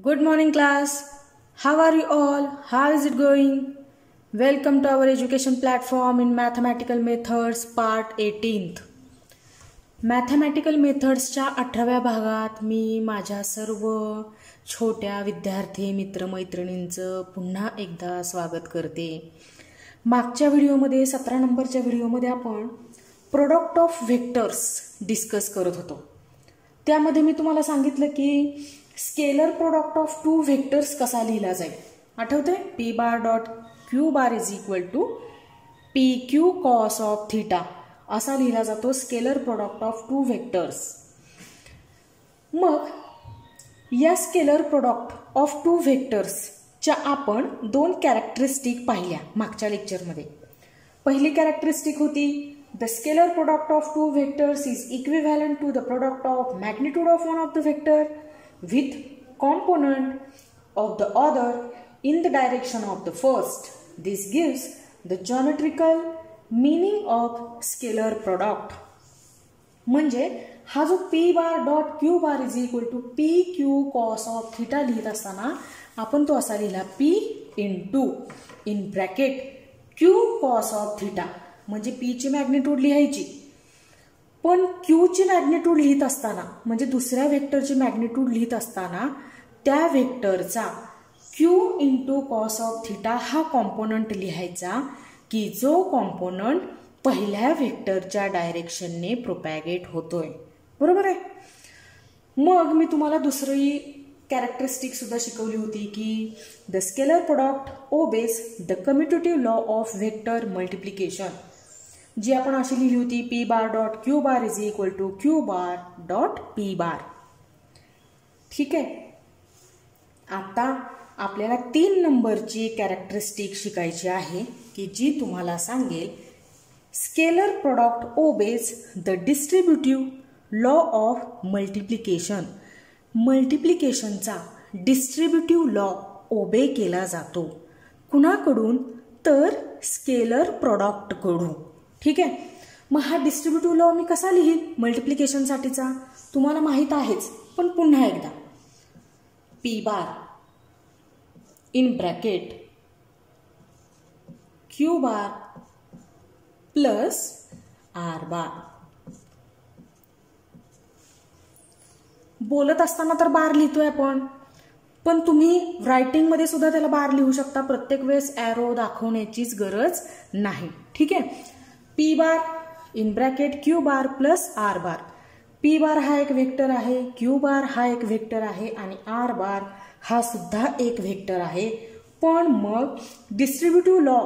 Good morning class. How are you all? How is it going? Welcome to our education platform in Mathematical Methods Part 18th. Mathematical Methodsच्या 18व्या भागात मी माझ्या सर्व छोट्या विद्यार्थी मित्रमैत्रिणींचं पुन्हा एकदा स्वागत करते. मागच्या व्हिडिओमध्ये 17 नंबरच्या व्हिडिओमध्ये आपण प्रोडक्ट ऑफ व्हेक्टर्स डिस्कस करत होतो. त्यामध्ये मी तुम्हाला सांगितलं की scalar product of two vectors कसा लिहिला जाईल. आठवते? P bar dot Q bar is equal to P Q cos of theta असा लिहिला जातो scalar product of two vectors. मग या स्केलर प्रोडक्ट ऑफ टू व्हेक्टर्सच्या आपण दोन कॅरेक्टरिस्टिक पाहिल्या मागच्या लेक्चरमध्ये. पहिली कॅरेक्टरिस्टिक होती the scalar product of two vectors is equivalent to the product of magnitude of one of the vector with component of the other in the direction of the first. This gives the geometrical meaning of scalar product. म्हणजे हा जो p bar dot q bar is equal to p q cos of theta लिहित असताना आपण तो असा लिहिला p into in bracket q cos of theta म्हणजे p ची मॅग्निट्यूड लिहायची. पण q ची मॅग्निट्यूड लिहित असताना म्हणजे दुसऱ्या व्हेक्टरची मॅग्निट्यूड लिहित असताना त्या व्हेक्टरचा q into cos of theta हा कॉम्पोनंट लिहायचा की जो कॉम्पोनंट पहिल्या व्हेक्टरच्या डायरेक्शनने प्रोपॅगेट होतोय. बरोबर आहे. मग मी तुम्हाला दुसरी कॅरेक्टरिस्टिक सुद्धा शिकवली होती की the scalar product obeys the commutative law of vector multiplication, जी आपण अशी लिहिली होती P bar dot Q bar is equal to Q bar dot P bar. ठीक आहे. आता आपल्याला 3 नंबरची कॅरेक्टरिस्टिक शिकायची आहे की जी तुम्हाला सांगेल scalar product obeys the distributive law of multiplication. मल्टिप्लिकेशनचा डिस्ट्रीब्युटिव्ह लॉ ओबे केला जातो. कुणाकडून? तर स्केलर प्रोडक्टकडून. ठीक आहे. मग हा डिस्ट्रीब्युटिव्ह लॉ मी कसा लिहीन मल्टिप्लिकेशनसाठीचा तुम्हाला माहीत आहेच, पण पुन्हा एकदा P bar in bracket Q bar plus R bar. बोलत असताना तर बार लिहितोय आपण, पण तुम्ही रायटिंगमध्ये सुद्धा त्याला बार लिहू शकता. प्रत्येक वेळेस ॲरो दाखवण्याचीच गरज नाही. ठीक आहे. P bar in bracket Q bar plus R bar. P bar हा एक व्हेक्टर आहे, क्यू बार हा एक व्हेक्टर आहे आणि आर बार हा सुद्धा एक व्हेक्टर आहे. पण मग डिस्ट्रीब्युटिव्ह लॉ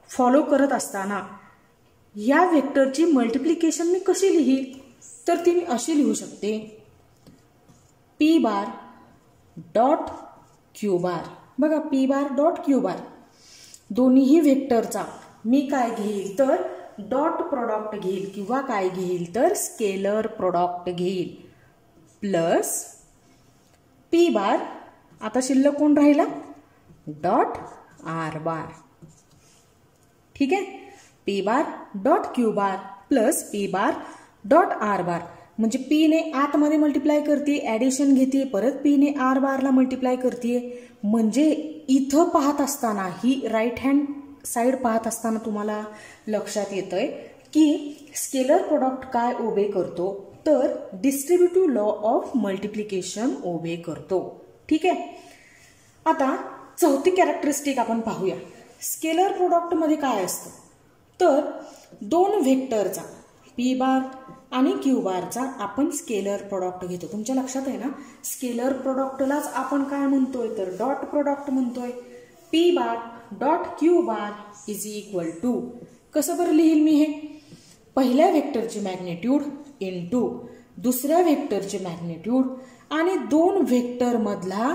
फॉलो करत असताना या व्हेक्टरची मल्टिप्लिकेशन मी कशी लिही, तर ती मी अशी लिहू शकते P bar dot Q bar. बघा P bar dot Q bar दोन्हीही व्हेक्टरचा मी काय घेईल तर डॉट प्रोडक्ट घेईल किंवा काय घेईल तर स्केलर प्रोडक्ट घेईल प्लस पी बार आता शिल्लक कोण राहिला डॉट आर बार. ठीक आहे. P bar dot Q bar plus P bar dot R bar म्हणजे पी ने आतमध्ये मल्टिप्लाय करते, ॲडिशन घेते, परत पी ने आर बारला मल्टिप्लाय करते. म्हणजे इथं पाहत असताना ही राईट हँड साइड पाहत असताना तुम्हाला लक्षात येतंय की स्केलर प्रोडक्ट काय ओबे करतो तर डिस्ट्रीब्युटिव्ह लॉ ऑफ मल्टिप्लिकेशन ओबे करतो. ठीक आहे. आता चौथी कॅरेक्टरिस्टिक आपण पाहूया. स्केलर प्रोडक्ट मध्ये काय असतं तर दोन व्हेक्टरचा पी बार आणि क्यू बारचा आपण स्केलर प्रोडक्ट घेतो. तुमच्या लक्षात आहे ना, स्केलर प्रोडक्टलाच आपण काय म्हणतोय तर डॉट प्रोडक्ट म्हणतोय. P bar dot Q bar is equal to कसं बरं लिहील मी हे पहिल्या व्हेक्टरची मॅग्निट्यूड इंटू दुसऱ्या व्हेक्टरची मॅग्निट्यूड आणि दोन व्हेक्टर मधला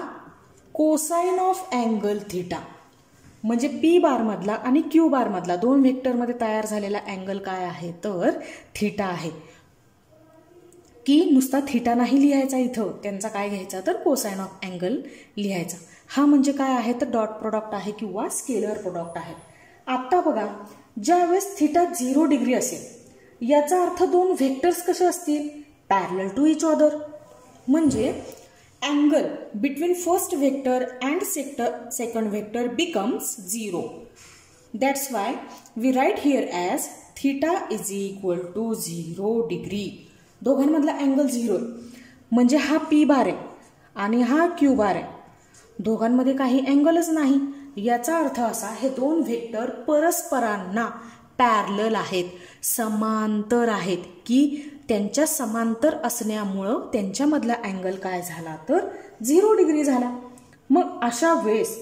कोसाइन ऑफ अँगल थीटा. म्हणजे पी बार मधला आणि क्यू बार मधला दोन व्हेक्टर मध्ये तयार झालेला अँगल काय आहे तर थीटा आहे. की नुसता थीटा नाही लिहायचा इथं, त्यांचा काय घ्यायचा तर कोसाइन ऑफ अँगल लिहायचा. हा म्हणजे काय आहे तर डॉट प्रोडक्ट आहे किंवा स्केलर प्रोडक्ट आहे. आता बघा ज्यावेळेस थीटा 0 डिग्री असेल याचा अर्थ दोन व्हेक्टर्स कसे असतील पॅरलल टू इच अदर. म्हणजे angle between first vector and second vector becomes 0. That's why we write here as theta is equal to 0 degree. दोघांमधला अँगल 0 म्हणजे हा P बार आहे आणि हा Q बार आहे. दोघांमध्ये काही अँगलच नाही. याचा अर्थ असा हे दोन व्हेक्टर परस्परांना पॅरलल आहेत, समांतर आहेत, की त्यांच्या समांतर असण्यामुळं त्यांच्यामधला अँगल काय झाला तर 0 डिग्री झाला. मग अशा वेळेस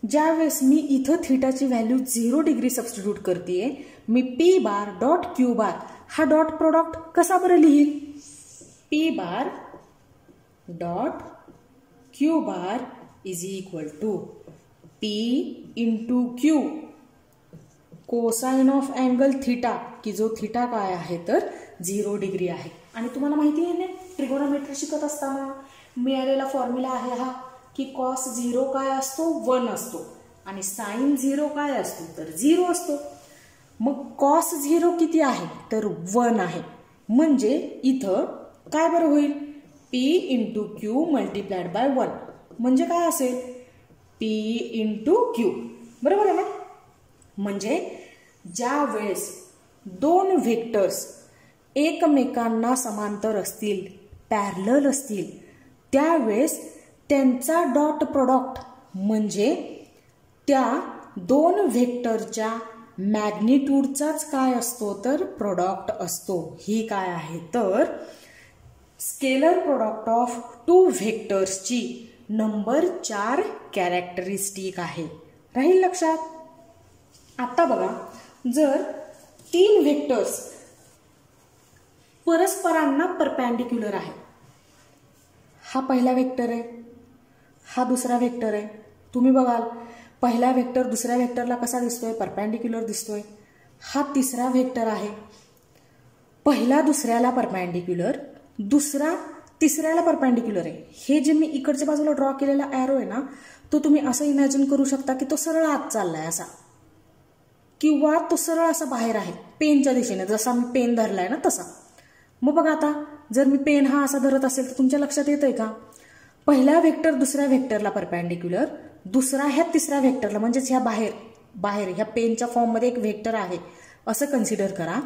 ज्या वेळेस मी इथं थीटाची व्हॅल्यू 0 डिग्री सबस्टिट्यूट करतेय, मी P bar dot Q bar हा डॉट प्रोडक्ट कसा बरं लिहील? P bar dot Q bar is equal to P into Q cosine of angle theta, की जो थीटा काय आहे तर 0 डिग्री आहे. आणि तुम्हाला माहिती आहे ना ट्रिगोनोमेट्री शिकत असताना मिळालेला फॉर्म्युला आहे हा, की कॉस 0 काय असतो 1 असतो आणि साइन 0 काय असतो तर 0 असतो. मग कॉस 0 किती आहे तर 1 आहे. म्हणजे इथं काय बरं होईल? P into Q multiplied by 1 म्हणजे काय असेल? P into Q. बरोबर आहे ना? म्हणजे ज्या वेळेस दोन व्हेक्टर्स एकमेकांना समांतर असतील, पॅरलल असतील, त्यावेळेस त्यांचा डॉट प्रोडक्ट म्हणजे त्या दोन व्हेक्टरच्या मॅग्निट्यूडचाच काय असतो तर प्रोडक्ट असतो. ही काय आहे तर स्केलर प्रोडक्ट ऑफ टू व्हेक्टर्सची नंबर 4 कॅरेक्टरिस्टिक आहे. राहील लक्षात? आता बघा, जर तीन व्हेक्टर्स परस्परांना परपेंडिक्युलर आहे, हा पहिला व्हेक्टर आहे, हा दुसरा व्हेक्टर आहे. तुम्ही बघाल पहिला व्हेक्टर दुसऱ्या व्हेक्टरला कसा दिसतोय? परपेंडिक्युलर दिसतोय. हा तिसरा व्हेक्टर आहे, पहिला दुसऱ्याला परपेंडिक्युलर, दुसरा तिसऱ्याला परपेंडिक्युलर आहे. हे जे मी इकडच्या बाजूला ड्रॉ केलेला एरो आहे ना, तो तुम्ही असं इमॅजिन करू शकता की तो सरळ आत चाललाय असा, किंवा तो सरळ असा बाहेर आहे पेनच्या दिशेने, जसा मी पेन धरलाय ना तसा. मग बघा आता जर मी पेन हा असा धरत असेल तर तुमच्या लक्षात येतंय का? पहिला व्हेक्टर दुसऱ्या व्हेक्टरला परपेंडिक्युलर, दुसरा ह्या तिसऱ्या व्हेक्टरला, म्हणजेच ह्या बाहेर ह्या पेनच्या फॉर्ममध्ये एक व्हेक्टर आहे असं कन्सिडर करा.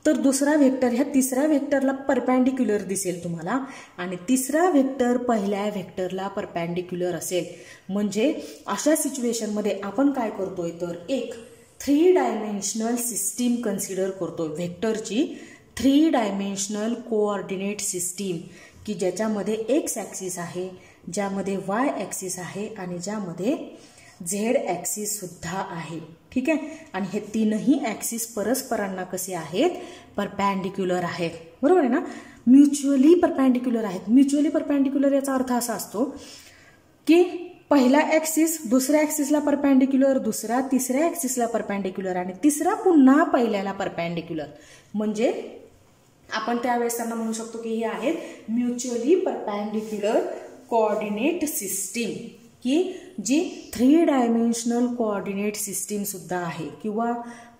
तर दुसरा व्हेक्टर ह्या तिसऱ्या व्हेक्टरला परपेंडिक्युलर दिसेल तुम्हाला, आणि तिसरा व्हेक्टर पहिल्या व्हेक्टरला परपेंडिक्युलर असेल. म्हणजे अशा सिच्युएशनमध्ये आपण काय करतोय तर एक 3 डायमेन्शनल सिस्टीम कन्सिडर करतोय, व्हेक्टरची 3 डायमेन्शनल कोऑर्डिनेट सिस्टीम, की ज्याच्यामध्ये एक्स ॲक्सिस आहे, ज्यामध्ये वाय ॲक्सिस आहे आणि ज्यामध्ये झेड ॲक्सिस सुद्धा आहे. ठीक आहे? आणि हे तीनही ॲक्सिस परस्परांना कसे आहेत? परपेंडिक्युलर आहेत. बरोबर आहे ना? म्युच्युअली परपेंडिक्युलर आहेत. म्युच्युअली परपेंडिक्युलर याचा अर्थ असा असतो की पहिला ॲक्सिस दुसऱ्या ॲक्सिसला परपेंडिक्युलर, दुसरा तिसऱ्या ॲक्सिसला परपेंडिक्युलर आणि तिसरा पुन्हा पहिल्याला परपेंडिक्युलर. म्हणजे आपण त्यावेळेस त्यांना म्हणू शकतो की हे आहेत म्युच्युअली परपेंडिक्युलर कोऑर्डिनेट सिस्टीम, की जी 3 डायमेन्शनल कोऑर्डिनेट सिस्टीम सुद्धा आहे, किंवा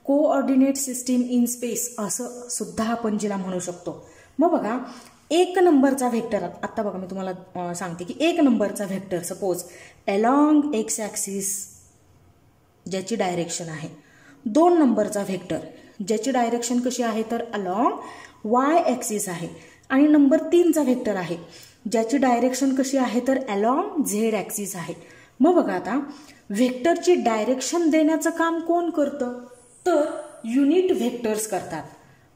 कोऑर्डिनेट सिस्टीम इन स्पेस असं सुद्धा आपण जिला म्हणू शकतो. मग बघा, एक नंबरचा व्हेक्टर, आता बघा मी तुम्हाला सांगते की एक नंबरचा vector suppose along X axis ज्याची डायरेक्शन आहे, 2 नंबरचा व्हेक्टर ज्याची डायरेक्शन कशी आहे तर अलॉंग वाय ॲक्सिस आहे, आणि नंबर 3चा व्हेक्टर आहे ज्याची डायरेक्शन कशी आहे तर अलॉंग झेड ॲक्सिस आहे. मग बघा आता व्हेक्टरची डायरेक्शन देण्याचं काम कोण करतं तर युनिट व्हेक्टर्स करतात.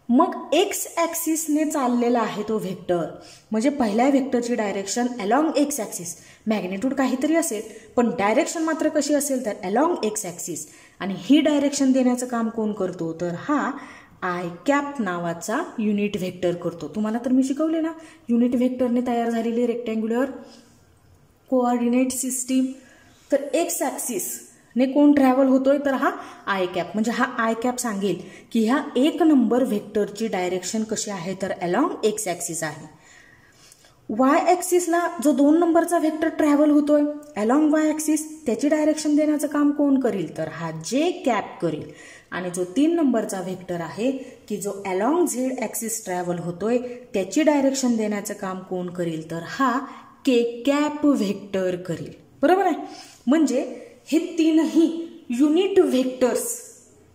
मग एक्स ॲक्सिसने चाललेला आहे तो व्हेक्टर, म्हणजे पहिल्या व्हेक्टरची direction along X axis, magnitude काहीतरी असेल पण डायरेक्शन मात्र कशी असेल तर अलॉंग एक्स ॲक्सिस, आणि ही डायरेक्शन देण्याचं काम कोण करतो तर हा आय कॅप नावाचा युनिट व्हेक्टर करतो. तुम्हाला तर मी शिकवले ना युनिट व्हेक्टरने तयार झालेली रेक्टँग्युलर कोऑर्डिनेट सिस्टीम. तर एक्स ॲक्सिस ने कोण ट्रॅव्हल होतोय तर हा आय कॅप, म्हणजे हा आय कॅप सांगेल की ह्या 1 नंबर व्हेक्टरची डायरेक्शन कशी आहे तर अलॉंग एक्स ॲक्सिस आहे. वाय ॲक्सिसला जो 2 नंबरचा व्हेक्टर ट्रॅव्हल होतोय अलॉंग वाय ॲक्सिस, त्याची डायरेक्शन देण्याचं काम कोण करेल तर हा जे कॅप करेल. आणि जो 3 नंबरचा व्हेक्टर आहे की जो अलॉंग झेड ॲक्सिस ट्रॅव्हल होतोय त्याची डायरेक्शन देण्याचं काम कोण करेल तर हा के कॅप व्हेक्टर करेल. बरोबर आहे. म्हणजे हे तीनही युनिट व्हेक्टर्स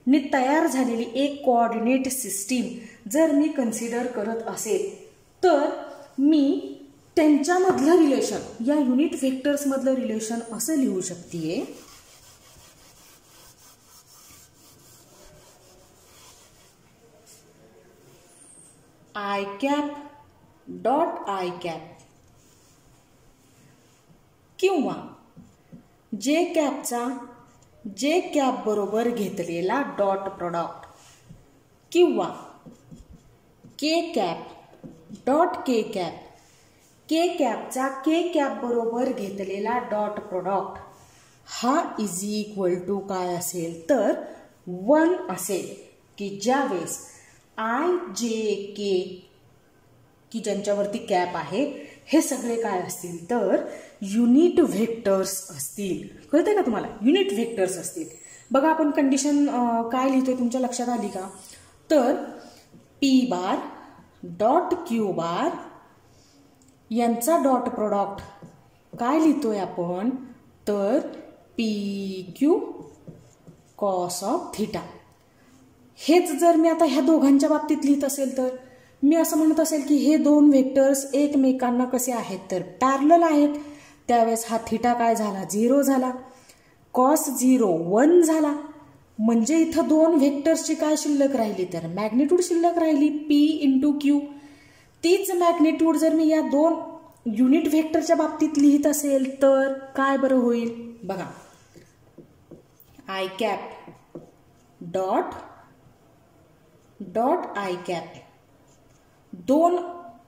ने तयार झालेली एक कोऑर्डिनेट सिस्टीम जर मी कन्सिडर करत असेल तर मी त्यांच्यामधलं रिलेशन, या युनिट व्हेक्टर्स मधलं रिलेशन असं लिहू शकते, I cap dot I cap किंवा जे कॅपचा जे कॅप बरोबर घेतलेला डॉट प्रोडक्ट किंवा K cap dot K cap, K कॅपचा के कॅप बरोबर घेतलेला डॉट प्रोडक्ट हा इज इक्वल टू काय असेल तर 1 असेल, की ज्यावेळेस आय जे के की ज्यांच्यावरती कॅप आहे हे सगळे काय असतील तर युनिट व्हेक्टर्स असतील. कळतंय का तुम्हाला? युनिट व्हेक्टर्स असतील. बघा आपण कंडिशन काय लिहितोय तुमच्या लक्षात आली का? तर पी बार डॉट क्यू बार यांचा डॉट प्रोडक्ट काय लिहितोय आपण तर P Q cos of theta. हेच जर मी आता ह्या दोघांच्या बाबतीत लिहित असेल तर मी असं म्हणत असेल की हे दोन व्हेक्टर्स एकमेकांना कसे आहेत तर पॅरलल आहेत. त्यावेळेस हा थिटा काय झाला 0 झाला, कॉस 0 1 झाला. म्हणजे इथं दोन व्हेक्टर्सची काय शिल्लक राहिली तर मॅग्निट्यूड शिल्लक राहिली पी इंटू क्यू. तीच मॅग्निट्यूड जर मी या दोन युनिट व्हेक्टरच्या बाबतीत लिहित असेल तर काय बरं होईल बघा, I cap dot dot I cap दोन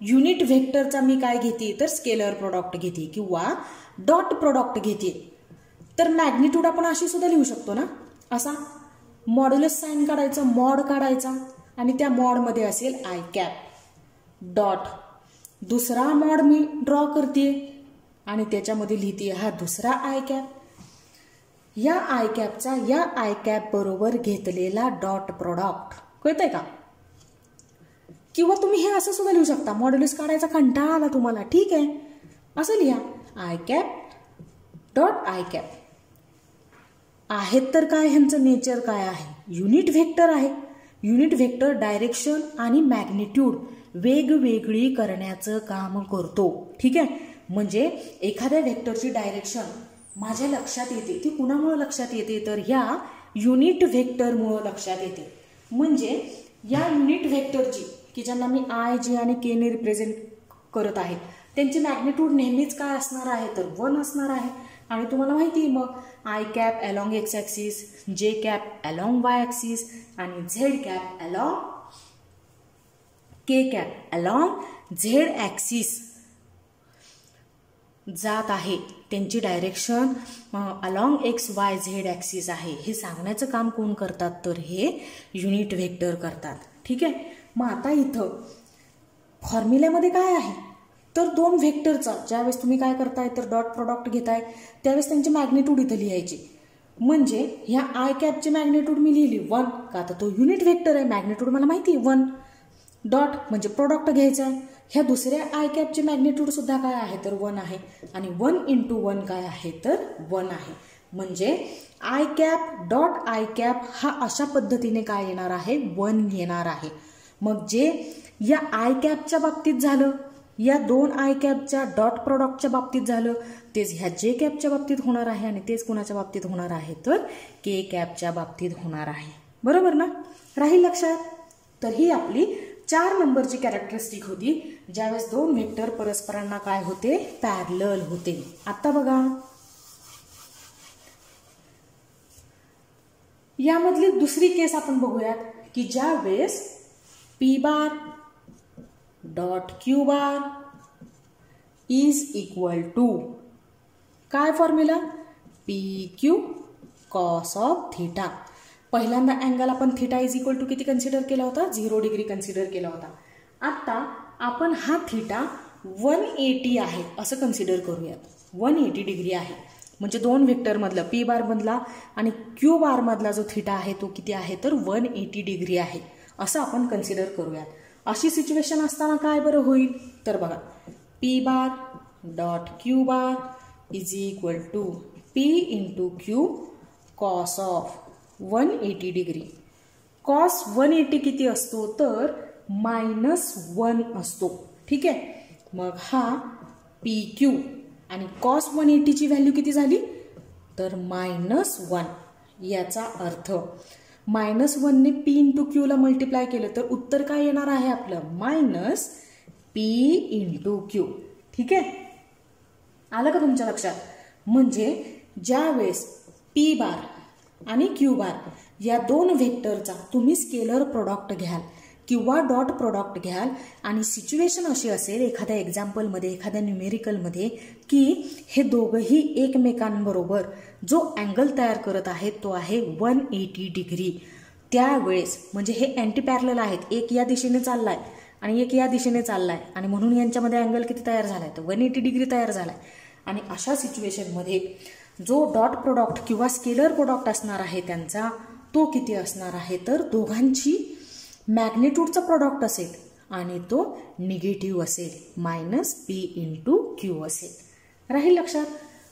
युनिट व्हेक्टरचा मी काय घेते तर स्केलर प्रोडक्ट घेते किंवा डॉट प्रोडक्ट घेते. तर मॅग्निट्यूड आपण अशी सुद्धा लिहू शकतो ना, असा मॉड्युलस साइन काढायचं, मॉड काढायचा आणि त्या मॉडमध्ये असेल आय कॅप डॉट दुसरा मॉड मी ड्रॉ करते आणि त्याच्यामध्ये लिहिते हा दुसरा आय कॅप. या आय कॅपचा या आय कॅप बरोबर घेतलेला डॉट प्रोडक्ट. कळतंय का? किंवा तुम्ही हे असं सुद्धा लिहू शकता, मॉड्युलस काढायचा कंटाळा आला तुम्हाला, ठीक आहे असं लिहा I cap dot I cap. आहेत तर काय ह्यांचं नेचर काय आहे, युनिट व्हेक्टर आहे. युनिट व्हेक्टर डायरेक्शन आणि मॅग्निट्यूड वेगवेगळी करण्याचं काम करतो. ठीक आहे. म्हणजे एखाद्या व्हेक्टरची डायरेक्शन माझ्या लक्षात येते, ती कुणामुळे लक्षात येते तर ह्या युनिट व्हेक्टरमुळे लक्षात येते. म्हणजे या युनिट व्हेक्टरची की ज्यांना मी आय जे आणि के ने रिप्रेझेंट करत आहे त्यांची मॅग्निट्यूड नेहमीच काय असणार आहे तर 1 असणार आहे. आणि तुम्हाला माहिती आहे मग I cap along X axis, J cap along Y axis आणि Z cap along K cap along Z axis जात आहे. त्यांची direction along X Y Z axis आहे. हे सांगण्याचं काम कोण करतात तर हे युनिट व्हेक्टर करतात. ठीक आहे. मग आता इथं फॉर्म्युल्यामध्ये काय आहे तर दोन व्हेक्टरचा ज्यावेळेस तुम्ही काय करताय तर डॉट प्रोडक्ट घेताय त्यावेळेस त्यांची मॅग्निट्यूड इथं लिहायची. म्हणजे ह्या आय कॅपची मॅग्निट्यूड मी लिहिली 1 का तर तो युनिट व्हेक्टर आहे, मॅग्निट्यूड मला माहिती आहे 1. डॉट म्हणजे प्रोडक्ट घ्यायचा आहे. ह्या दुसऱ्या आय कॅपची मॅग्निट्यूड सुद्धा काय आहे तर 1 आहे आणि 1 इंटू 1 काय आहे तर 1 आहे. म्हणजे I cap dot I cap हा अशा पद्धतीने काय येणार आहे 1 येणार आहे. मग जे या आय कॅपच्या बाबतीत झालं, या दोन आय कॅपच्या डॉट प्रोडक्टच्या बाबतीत झालं, तेच ह्या जे कॅपच्या बाबतीत होणार आहे आणि तेच कुणाच्या बाबतीत होणार आहे तर के कॅपच्या बाबतीत होणार आहे. बरोबर ना? राहील लक्षात? तर ही आपली 4 नंबरची कॅरेक्टरिस्टिक होती ज्यावेळेस दोन व्हेक्टर परस्परांना काय होते पॅरलल होते. आता बघा यामधली दुसरी केस आपण बघूयात की ज्यावेळेस P bar dot Q bar is equal to काय formula P Q cos of theta. पहिल्यांदा अँगल आपण थिटा इज इक्वल टू किती कन्सिडर केला होता 0 डिग्री कन्सिडर केला होता. आता आपण हा थिटा 180 आहे असं कन्सिडर करूयात. 180 डिग्री आहे म्हणजे दोन व्हेक्टर मधला पी बार मधला आणि क्यू बार मधला जो थिटा आहे तो किती आहे तर 180 डिग्री आहे असं आपण कन्सिडर करूयात. अशी सिच्युएशन असताना काय बरं होईल तर बघा P bar dot Q bar is equal to P into Q cos of 180 degree. Cos 180 किती असतो तर -1 असतो. ठीक आहे, मग हा पी क्यू आणि कॉस 180 ची व्हॅल्यू किती झाली तर -1. याचा अर्थ -1 ने पी इंटू क्यू ला मल्टिप्लाय केलं तर उत्तर काय येणार आहे आपलं -p इंटू क्यू. ठीक आहे, आलं का तुमच्या लक्षात. म्हणजे ज्या वेळेस पी बार आणि क्यू बार या दोन व्हेक्टरचा तुम्ही स्केलर प्रोडक्ट घ्याल किंवा डॉट प्रोडक्ट घ्याल आणि सिच्युएशन अशी असेल एखाद्या एक्झाम्पलमध्ये एखाद्या न्यूमेरिकलमध्ये की हे दोघंही एकमेकांबरोबर जो अँगल तयार करत आहेत तो आहे 180 डिग्री. त्यावेळेस म्हणजे हे अँटी पॅरलल आहेत, एक या दिशेने चाललाय आणि एक या दिशेने चाललाय आणि म्हणून यांच्यामध्ये अँगल किती तयार झालाय तर 180 डिग्री तयार झालाय. आणि अशा सिच्युएशनमध्ये जो डॉट प्रोडक्ट किंवा स्केलर प्रोडक्ट असणार आहे त्यांचा तो किती असणार आहे तर दोघांची मॅग्निट्यूडचा प्रोडक्ट असेल आणि तो निगेटिव्ह असेल -p इंटू क्यू असेल. राहील लक्षात.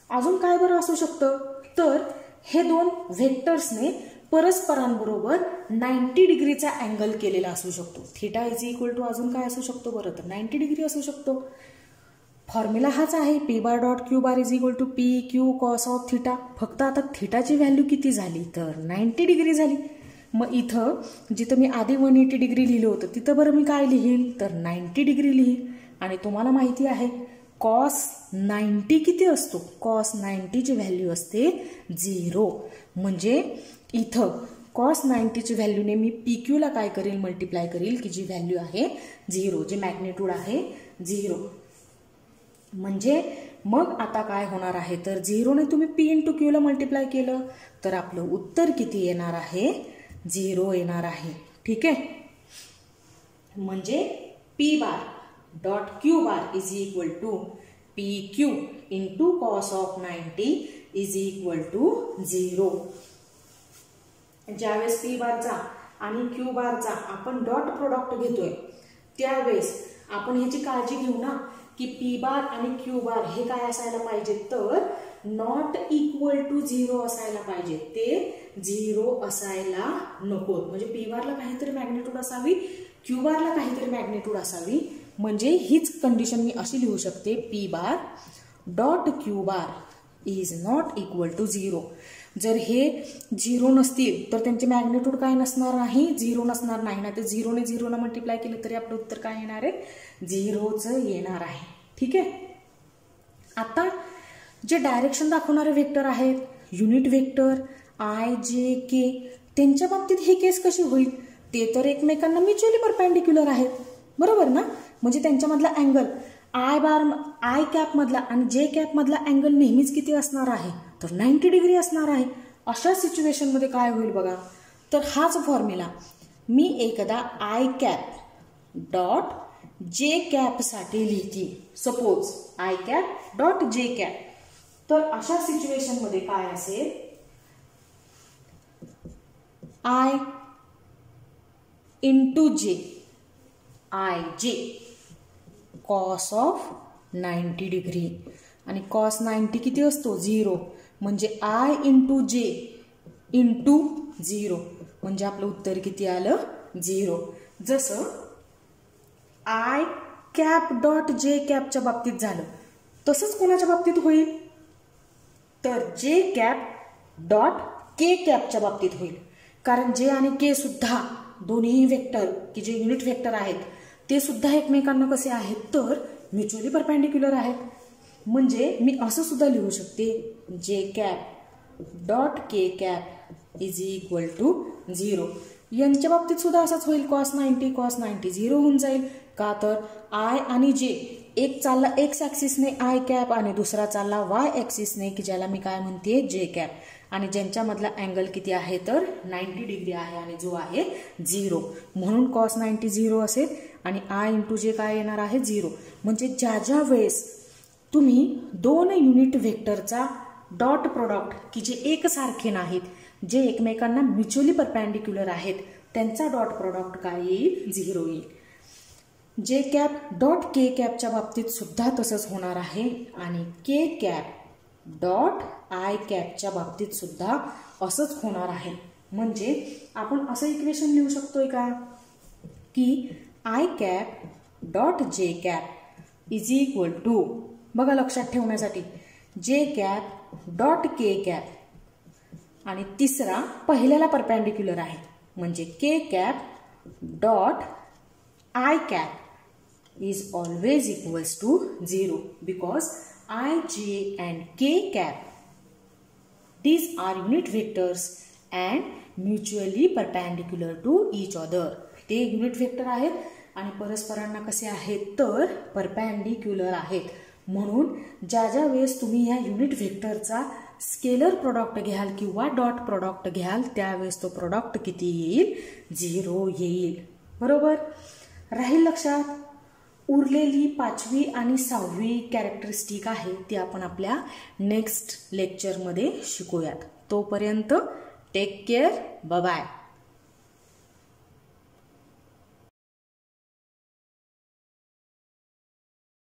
अजून काय बरं असू शकतं तर हे दोन व्हेक्टर्सने परस्परांबरोबर 90 डिग्रीचा अँगल केलेला असू शकतो. थिटा इज इक्वल टू अजून काय असू शकतो बरं तर 90 डिग्री असू शकतो. फॉर्म्युला हाच आहे P bar dot Q bar is equal to P Q cos of theta. फक्त आता थिटाची व्हॅल्यू किती झाली तर 90 डिग्री झाली. मग इथं जिथं मी आधी 180 डिग्री लिहिलं होतं तिथं बरं मी काय लिहील तर 90 डिग्री लिहील. आणि तुम्हाला माहिती आहे कॉस 90 किती असतो कॉस 90 ची व्हॅल्यू असते 0. म्हणजे इथं कॉस 90 ची व्हॅल्यूने मी पी क्यू ला काय करेल मल्टिप्लाय करेल की जी व्हॅल्यू आहे 0, जे मॅग्निट्यूड आहे 0. म्हणजे मग आता काय होणार आहे तर 0 ने तुम्ही पी इंटू क्यू ला मल्टिप्लाय केलं तर आपलं उत्तर किती येणार आहे 0 येणार आहे. ठीक आहे, म्हणजे P bar dot Q bar is equal to P Q into cos of 90 is equal to 0. ज्यावेळेस पी बारचा आणि क्यू बारचा आपण डॉट प्रोडक्ट घेतोय त्यावेळेस आपण ह्याची काळजी घेऊ ना की पी बार आणि क्यू बार हे काय असायला पाहिजे तर नॉट इक्वल टू 0 असायला पाहिजे. ते 0 असायला नको. म्हणजे पी बारला काहीतरी मॅग्निट्यूड असावी, क्यू बारला काहीतरी मॅग्निट्यूड असावी. म्हणजे हीच कंडिशन मी अशी लिहू शकते P bar dot Q bar is not equal to 0. जर हे 0 नसतील तर त्यांचे मॅग्निट्यूड काय नसणार नाही 0 नसणार नाही ना. ते 0 ने 0 ला मल्टिप्लाय केलं तरी आपलं उत्तर काय येणार आहे 0च येणार आहे. ठीक आहे, आता जे डायरेक्शन दाखवणारे व्हेक्टर आहेत युनिट व्हेक्टर आय जे के त्यांच्या बाबतीत ही केस कशी होईल. ते तर एकमेकांना म्युच्युअली परपेंडिक्युलर आहेत बरोबर ना. म्हणजे त्यांच्यामधला अँगल आय कॅप मधला आणि जे कॅप मधला अँगल नेहमीच किती असणार आहे तर 90 डिग्री असणार आहे. अशा सिच्युएशन मध्ये काय होईल बघा तर हाच फॉर्म्युला मी एकदा I cap dot J cap साठी लिहिते. Suppose I cap dot J cap. तर अशा सिच्युएशन मध्ये काय असेल आय इंटू जे आय जे कॉस ऑफ 90 डिग्री आणि कॉस 90 किती असतो 0. म्हणजे आय इंटू जे इंटू 0 म्हणजे आपलं उत्तर किती आलं 0. जसं आय कॅप डॉट जे कॅपच्या बाबतीत झालं तसंच कोणाच्या बाबतीत होईल तर जे कॅप डॉट के कॅपच्या बाबतीत होईल. कारण जे आणि के सुद्धा दोन्ही व्हेक्टर की जे युनिट व्हेक्टर आहेत ते सुद्धा एकमेकांना कसे आहेत तर म्युच्युअली परपेंडिक्युलर आहेत. म्हणजे मी असं सुद्धा लिहू शकते J cap dot K cap is equal to 0. यांच्या बाबतीत सुद्धा असंच होईल कॉस 90 0 होऊन जाईल. का तर आय आणि जे एक चालला एक्स ऍक्सिसने आय कॅप आणि दुसरा चालला वाय ऍक्सिसने की ज्याला मी काय म्हणते जे कॅप. आणि ज्यांच्यामधला अँगल किती आहे तर 90 डिग्री आहे आणि जो आहे 0. म्हणून कॉस 90 0 असेल आणि आय इंटू जे काय येणार आहे 0. म्हणजे ज्या ज्या वेळेस तुम्ही दोन युनिट व्हेक्टरचा डॉट प्रोडक्ट की जे एकसारखे नाहीत जे एकमेकांना म्युच्युअली परपेंडिक्युलर आहेत त्यांचा डॉट प्रोडक्ट काय येईल 0 येईल. जे कॅप डॉट के कॅपच्या बाबतीत सुद्धा तसंच होणार आहे आणि के कॅप डॉट आय कॅपच्या बाबतीत सुद्धा असंच होणार आहे. म्हणजे आपण असं इक्वेशन लिहू शकतोय का की I cap dot J cap is equal to, बघा लक्षात ठेवण्यासाठी, जे कॅप डॉट के कॅप आणि तिसरा पहिल्याला परपेंडिक्युलर आहे म्हणजे K cap dot I cap is always equals to 0 because I, J and K cap these are unit vectors and mutually perpendicular to each other. ते unit vector आहेत आणि परस्परांना कसे आहेत तर परपेंडिक्युलर आहेत. म्हणून ज्या ज्या वेळेस तुम्ही या युनिट वेक्टरचा स्केलर प्रोडक्ट घ्याल किंवा डॉट प्रोडक्ट घ्याल त्यावेळेस तो प्रोडक्ट किती येईल, 0 येईल. बरोबर राहील लक्षात. उरलेली 5वी आणि 6वी कॅरेक्टरिस्टिक आहे ती आपण आपल्या नेक्स्ट लेक्चरमध्ये शिकूयात. तोपर्यंत टेक केअर, बाय बाय.